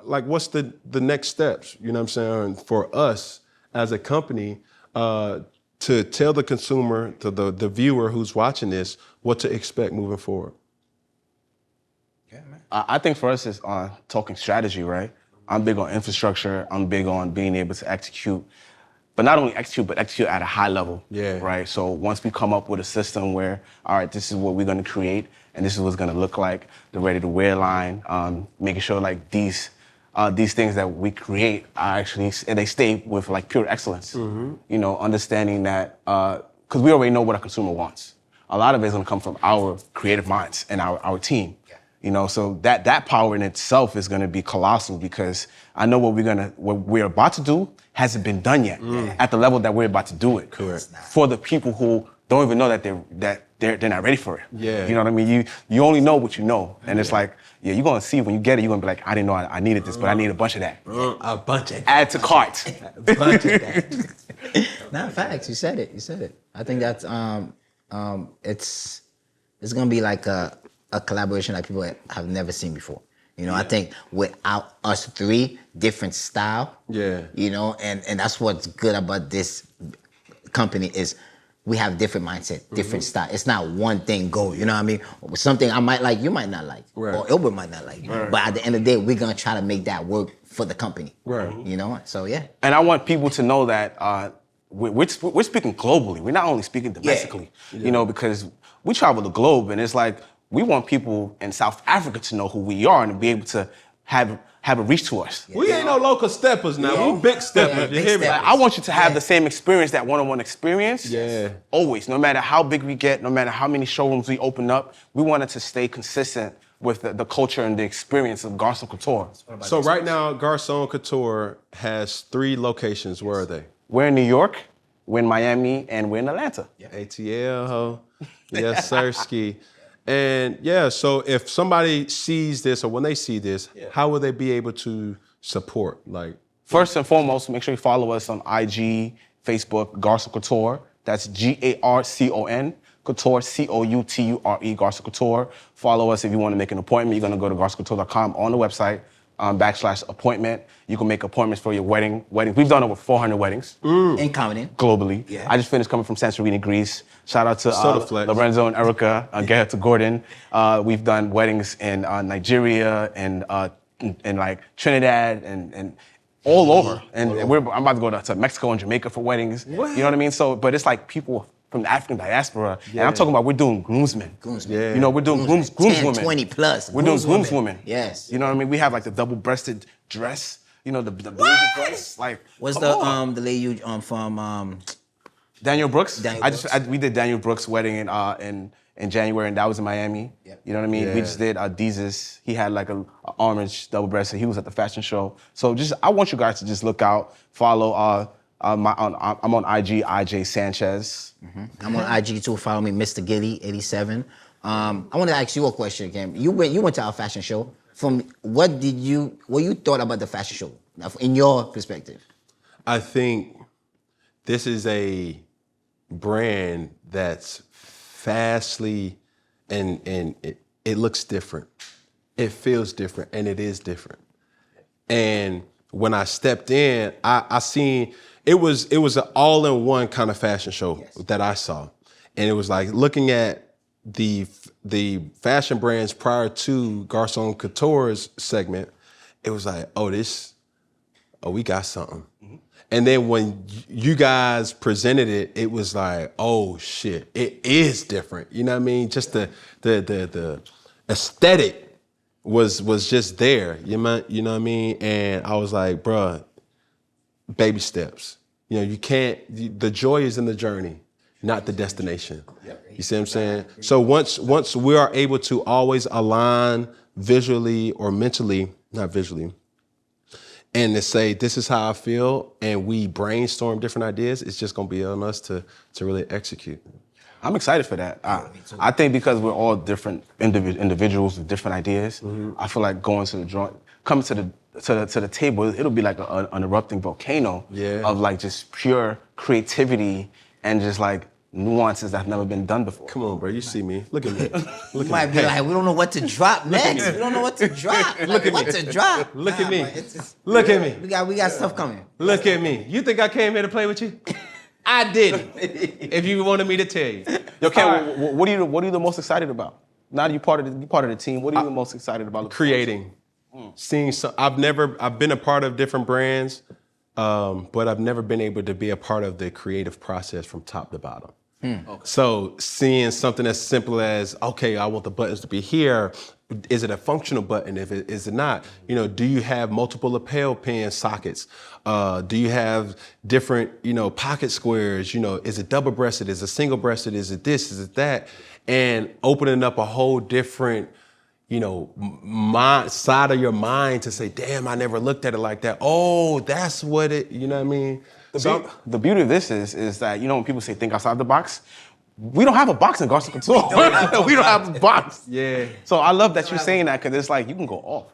like what's the next steps? You know what I'm saying, for us as a company to tell the consumer, to the viewer who's watching this, what to expect moving forward. Yeah, man. I think for us it's talking strategy, right? I'm big on infrastructure. I'm big on being able to execute, but not only execute, but execute at a high level. Yeah. Right. So once we come up with a system where, all right, this is what we're going to create, and this is what's going to look like, the ready-to-wear line, making sure like these things that we create are actually, and they stay with like pure excellence. Mm-hmm. You know, understanding that because we already know what our consumer wants. A lot of it is going to come from our creative minds and our team. You know, so that power in itself is going to be colossal because I know what we're about to do hasn't been done yet at the level that we're about to do it. Correct. For the people who don't even know that they're not ready for it. Yeah. You know what I mean? You only know what you know, and it's like, yeah, you're gonna see when you get it, you're gonna be like, I didn't know I needed this, but I need a bunch of that. A bunch of that. Add to cart. A bunch of that. Nah, facts. You said it. I think that's it's gonna be like a collaboration like people have never seen before. You know, I think without us three, different style. Yeah. You know, and that's what's good about this company is we have different mindset, different style. It's not one thing go, you know what I mean? Something I might like, you might not like. Right. Or Ilbert might not like. Right. But at the end of the day, we're gonna try to make that work for the company. Right. You know, so yeah. And I want people to know that we're speaking globally. We're not only speaking domestically, you know, because we travel the globe, and it's like we want people in South Africa to know who we are and to be able to have a reach to us. Yeah. We ain't no local steppers now. Yeah. We big steppers. Yeah, You hear me? steppers. I want you to have the same experience, that one-on-one experience. Yeah. Always, no matter how big we get, no matter how many showrooms we open up, we want it to stay consistent with the culture and the experience of Garçon Couture. So right now, Garçon Couture has 3 locations. Where are they? We're in New York, we're in Miami, and we're in Atlanta. ATL, ho. Yes, sir, ski. And yeah, so if somebody sees this or when they see this, how will they be able to support? Like, First and foremost, make sure you follow us on IG, Facebook, Garçon Couture. That's Garcon, Couture, Couture, Garçon Couture. Follow us if you want to make an appointment. You're going to go to garconcouture.com on the website, /appointment. You can make appointments for your wedding. We've done over 400 weddings. In Covenant. Globally. Yeah. I just finished coming from Santorini, Greece. Shout out to Sodaflex. Lorenzo and Erica, get to Gordon. We've done weddings in Nigeria and like Trinidad and all over. And I'm about to go to Mexico and Jamaica for weddings. What? You know what I mean? So, but it's like people from the African diaspora. And I'm talking about we're doing groomsmen. Yeah. You know, we're doing groomswomen. 20 plus. We're doing groomswomen. Yes. You know what I mean? We have like the double-breasted dress. You know, the blazer dress. Like, What's come the on. lady you from Daniel Brooks. Daniel We did Daniel Brooks' wedding in January, and that was in Miami. Yep. You know what I mean? Yeah. We just did Deezus. He had like a orange double-breasted. He was at the fashion show. So I want you guys to just look out, follow. I'm on IG, IJ Sanchez. I'm on IG too. Follow me, Mr. Gilly 87. I want to ask you a question again. You went to our fashion show. From what you thought about the fashion show in your perspective? I think this is a brand that's fastly and it looks different. It feels different, and it is different. And when I stepped in, I seen it was an all-in-one kind of fashion show that I saw. And it was like looking at the fashion brands prior to Garçon Couture's segment, it was like, we got something. And then when you guys presented it, it was like, oh shit, it is different. You know what I mean? Just the aesthetic was just there. You know what I mean? And I was like, bruh, baby steps. You know, you can't. The joy is in the journey, not the destination. You see what I'm saying? So once we are able to always align visually or mentally, not visually, and to say, this is how I feel, and we brainstorm different ideas, it's just gonna be on us to really execute. I'm excited for that. I think because we're all different individuals with different ideas, I feel like going to the joint, coming to the table, it'll be like an erupting volcano of like just pure creativity and just like nuances that have never been done before. Come on, bro. You see me. Look at me. You might be like, we don't know what to drop next. We don't know what to drop. Like, Look at what me. to drop. Look at me. But it's just- Look at me. We got stuff coming. Look at me. You think I came here to play with you? I didn't. If you wanted me to tell you. Yo, Ken, what are you the most excited about? Now that you're part of the team, what are you the most excited about? Creating. Seeing some. I've been a part of different brands, but I've never been able to be a part of the creative process from top to bottom. Okay. So seeing something as simple as, okay, I want the buttons to be here. Is it a functional button? If it is it not, do you have multiple lapel pin sockets? Do you have different, pocket squares? Is it double breasted? Is it single breasted? Is it this? Is it that? And opening up a whole different, side of your mind to say, damn, I never looked at it like that. Oh, that's what it, you know what I mean? The beauty of this is that, when people say think outside the box, we don't have a box in Garcia Couture. We don't have a box. Yeah. So I love that you're saying that because it's like you can go off.